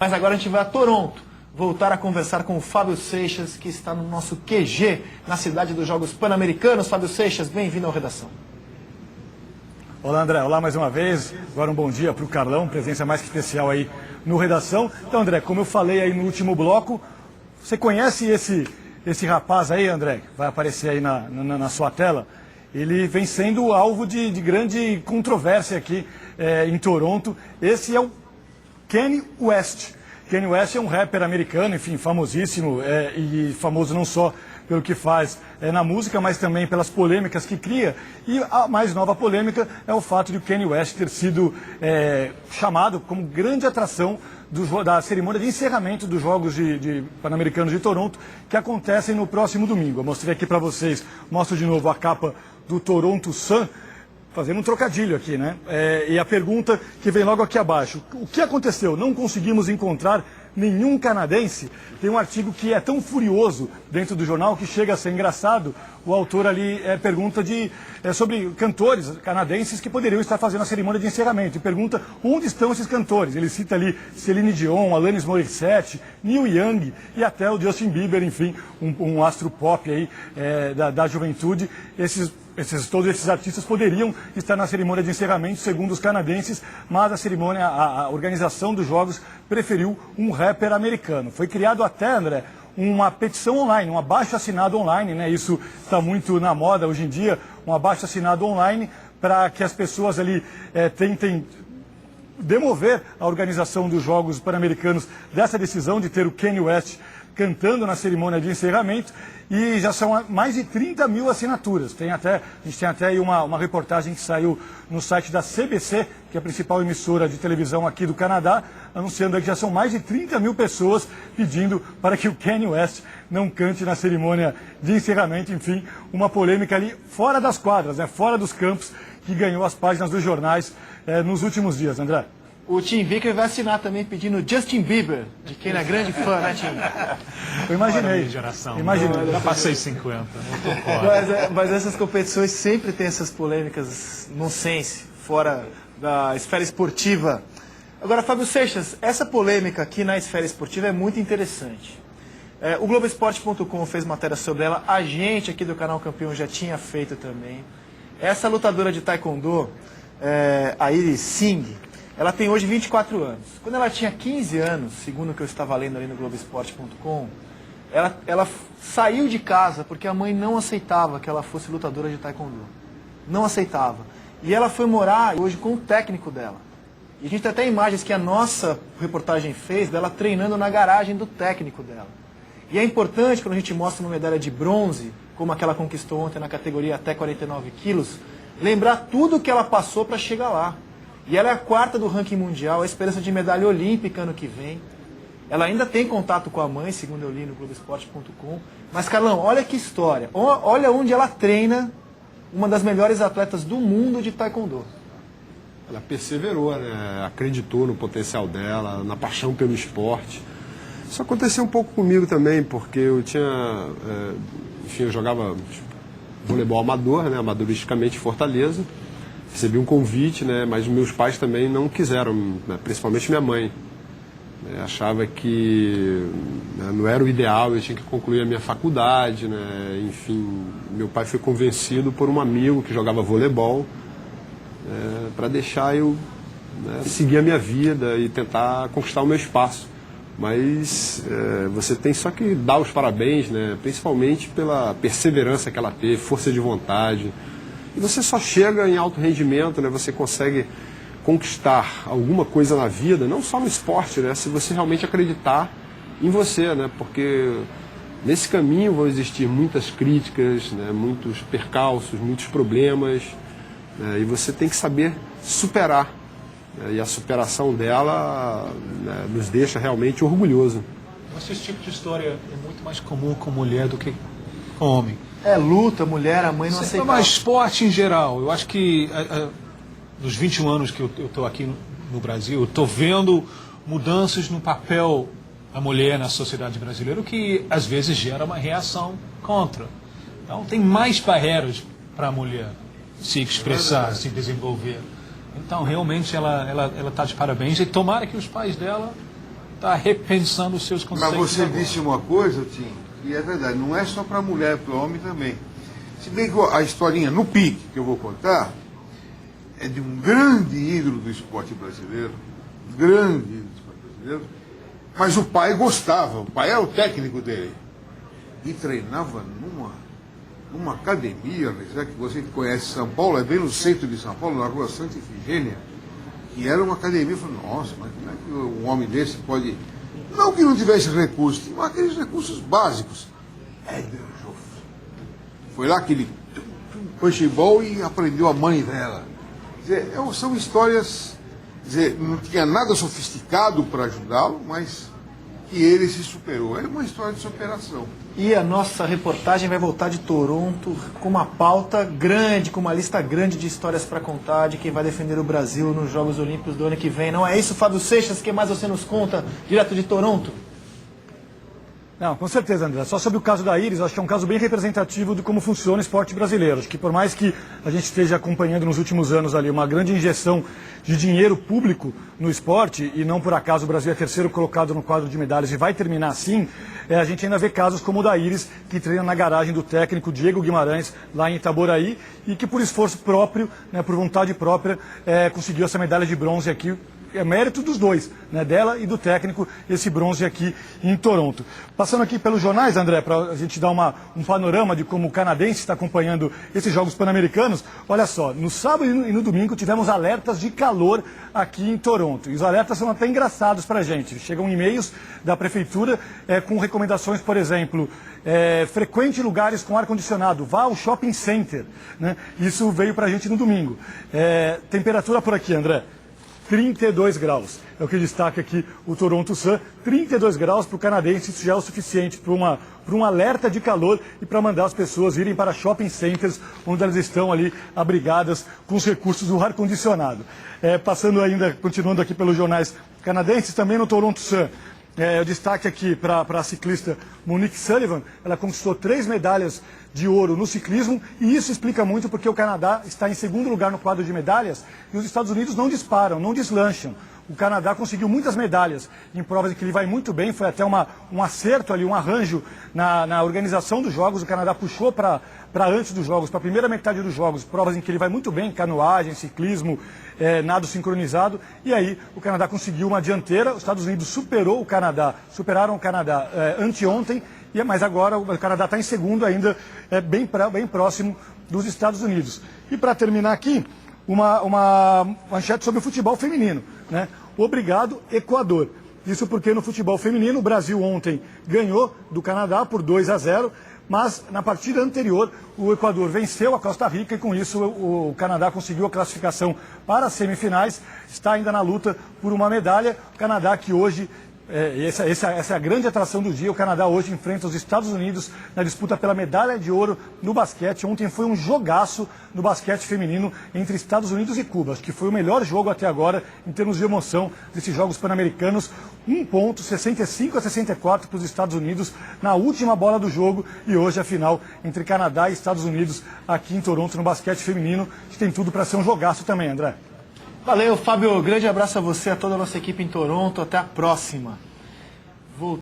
Mas agora a gente vai a Toronto, voltar a conversar com o Fábio Seixas, que está no nosso QG, na cidade dos Jogos Pan-Americanos. Fábio Seixas, bem-vindo ao Redação. Olá, André. Olá mais uma vez. Agora um bom dia para o Carlão, presença mais que especial aí no Redação. Então, André, como eu falei aí no último bloco, você conhece esse rapaz aí, André, que vai aparecer aí na sua tela? Ele vem sendo alvo de grande controvérsia aqui em Toronto. Esse é o Kanye West. Kanye West é um rapper americano, enfim, famosíssimo, e famoso não só pelo que faz na música, mas também pelas polêmicas que cria. E a mais nova polêmica é o fato de o Kanye West ter sido chamado como grande atração da cerimônia de encerramento dos Jogos Pan-Americanos de Toronto, que acontecem no próximo domingo. Eu mostrei aqui para vocês, mostro de novo a capa do Toronto Sun, fazendo um trocadilho aqui, né? E a pergunta que vem logo aqui abaixo: o que aconteceu? Não conseguimos encontrar nenhum canadense? Tem um artigo que é tão furioso dentro do jornal que chega a ser engraçado. O autor ali pergunta sobre cantores canadenses que poderiam estar fazendo a cerimônia de encerramento. E pergunta onde estão esses cantores. Ele cita ali Celine Dion, Alanis Morissette, Neil Young e até o Justin Bieber, enfim, um astro pop aí da juventude. Todos esses artistas poderiam estar na cerimônia de encerramento, segundo os canadenses, mas a organização dos Jogos preferiu um rapper americano. Foi criado até, André, uma petição online, um abaixo-assinado online, né? Isso está muito na moda hoje em dia, um abaixo-assinado online para que as pessoas ali tentem demover a organização dos Jogos Pan-Americanos dessa decisão de ter o Kanye West cantando na cerimônia de encerramento, e já são mais de 30 mil assinaturas. A gente tem até aí uma reportagem que saiu no site da CBC, que é a principal emissora de televisão aqui do Canadá, anunciando que já são mais de 30 mil pessoas pedindo para que o Kanye West não cante na cerimônia de encerramento. Enfim, uma polêmica ali fora das quadras, né, fora dos campos, que ganhou as páginas dos jornais nos últimos dias, André. O Tim Vicker vai assinar também pedindo Justin Bieber, de quem é grande fã, né, Tim? Eu imaginei. Minha geração. Imaginei. Já passei 50. Mas essas competições sempre têm essas polêmicas nonsense, fora da esfera esportiva. Agora, Fábio Seixas, essa polêmica aqui na esfera esportiva é muito interessante. O Globoesporte.com fez matéria sobre ela, a gente aqui do canal Campeão já tinha feito também. Essa lutadora de taekwondo, a Iris Singh, ela tem hoje 24 anos. Quando ela tinha 15 anos, segundo o que eu estava lendo ali no Globoesporte.com, ela saiu de casa porque a mãe não aceitava que ela fosse lutadora de taekwondo. Não aceitava. E ela foi morar hoje com o técnico dela. E a gente tem até imagens que a nossa reportagem fez dela treinando na garagem do técnico dela. E é importante, quando a gente mostra uma medalha de bronze, como aquela conquistou ontem na categoria até 49 quilos, lembrar tudo que ela passou para chegar lá. E ela é a quarta do ranking mundial, a esperança de medalha olímpica ano que vem. Ela ainda tem contato com a mãe, segundo eu li no Globoesporte.com. Mas, Carlão, olha que história. Olha onde ela treina uma das melhores atletas do mundo de taekwondo. Ela perseverou, né? Acreditou no potencial dela, na paixão pelo esporte. Isso aconteceu um pouco comigo também, porque eu eu jogava voleibol amador, né? Amadoristicamente em Fortaleza. Recebi um convite, né, mas meus pais também não quiseram, né, principalmente minha mãe. Achava que não era o ideal, eu tinha que concluir a minha faculdade. Né, enfim, meu pai foi convencido por um amigo que jogava voleibol para deixar eu seguir a minha vida e tentar conquistar o meu espaço. Mas você tem só que dar os parabéns, né, principalmente pela perseverança que ela teve, força de vontade. E você só chega em alto rendimento, né? Você consegue conquistar alguma coisa na vida, não só no esporte, né? Se você realmente acreditar em você, né? Porque nesse caminho vão existir muitas críticas, né? Muitos percalços, muitos problemas, né? E você tem que saber superar. Né? E a superação dela, né, nos deixa realmente orgulhoso. Mas esse tipo de história é muito mais comum com mulher do que com homem. Luta, mulher, a mãe não aceitava. Mas esporte em geral. Eu acho que nos 21 anos que eu estou aqui no Brasil, eu estou vendo mudanças no papel da mulher na sociedade brasileira, o que às vezes gera uma reação contra. Então tem mais barreiras para a mulher se expressar, se desenvolver. Então realmente ela está de parabéns, e tomara que os pais dela está repensando os seus conceitos. Mas você agora. disse uma coisa, Tim, e é verdade, não é só para a mulher, é para o homem também. Se bem que a historinha no pique que eu vou contar é de um grande ídolo do esporte brasileiro, mas o pai gostava, o pai era o técnico dele. E treinava numa academia, já que você conhece São Paulo, é bem no centro de São Paulo, na rua Santa Efigênia, que era uma academia. Eu falei, nossa, mas como é que um homem desse pode... Não que não tivesse recursos, mas aqueles recursos básicos. Foi lá que ele punchball e aprendeu a mãe dela. Quer dizer, são histórias, quer dizer, não tinha nada sofisticado para ajudá-lo, mas que ele se superou. É uma história de superação. E a nossa reportagem vai voltar de Toronto com uma pauta grande, com uma lista grande de histórias para contar, de quem vai defender o Brasil nos Jogos Olímpicos do ano que vem. Não é isso, Fábio Seixas? O que mais você nos conta direto de Toronto? Não, com certeza, André. Só sobre o caso da Iris, acho que é um caso bem representativo de como funciona o esporte brasileiro. Acho que por mais que a gente esteja acompanhando nos últimos anos ali uma grande injeção de dinheiro público no esporte, e não por acaso o Brasil é terceiro colocado no quadro de medalhas e vai terminar assim, a gente ainda vê casos como o da Iris, que treina na garagem do técnico Diego Guimarães, lá em Itaboraí, e que por esforço próprio, né, por vontade própria, conseguiu essa medalha de bronze aqui. É mérito dos dois, né, dela e do técnico, esse bronze aqui em Toronto. Passando aqui pelos jornais, André, para a gente dar um panorama de como o canadense está acompanhando esses Jogos Pan-Americanos. Olha só, no sábado e no domingo tivemos alertas de calor aqui em Toronto. E os alertas são até engraçados para a gente. Chegam e-mails da prefeitura com recomendações, por exemplo, frequente lugares com ar-condicionado, vá ao shopping center, né? Isso veio para a gente no domingo. Temperatura por aqui, André. 32 graus. É o que destaca aqui o Toronto Sun. 32 graus para o canadense, isso já é o suficiente para um alerta de calor e para mandar as pessoas irem para shopping centers, onde elas estão ali abrigadas com os recursos do ar-condicionado. Passando ainda, continuando aqui pelos jornais canadenses, também no Toronto Sun. O destaque aqui para a ciclista Monique Sullivan. Ela conquistou 3 medalhas de ouro no ciclismo, e isso explica muito porque o Canadá está em segundo lugar no quadro de medalhas e os Estados Unidos não disparam, não deslancham. O Canadá conseguiu muitas medalhas em provas em que ele vai muito bem, foi até um acerto ali, um arranjo na organização dos Jogos. O Canadá puxou para antes dos Jogos, para a primeira metade dos Jogos, provas em que ele vai muito bem, canoagem, ciclismo, nado sincronizado, e aí o Canadá conseguiu uma dianteira. Os Estados Unidos superaram o Canadá anteontem, mas agora o Canadá está em segundo ainda, bem próximo dos Estados Unidos. E para terminar aqui, uma manchete sobre o futebol feminino, né? Obrigado, Equador. Isso porque no futebol feminino o Brasil ontem ganhou do Canadá por 2-0, mas na partida anterior o Equador venceu a Costa Rica e com isso o Canadá conseguiu a classificação para as semifinais, está ainda na luta por uma medalha. O Canadá que hoje... Essa é a grande atração do dia. O Canadá hoje enfrenta os Estados Unidos na disputa pela medalha de ouro no basquete. Ontem foi um jogaço no basquete feminino entre Estados Unidos e Cuba. Acho que foi o melhor jogo até agora em termos de emoção desses Jogos Pan-Americanos. 65-64 para os Estados Unidos na última bola do jogo, e hoje a final entre Canadá e Estados Unidos aqui em Toronto no basquete feminino, que tem tudo para ser um jogaço também, André. Valeu, Fábio. Grande abraço a você, a toda a nossa equipe em Toronto. Até a próxima.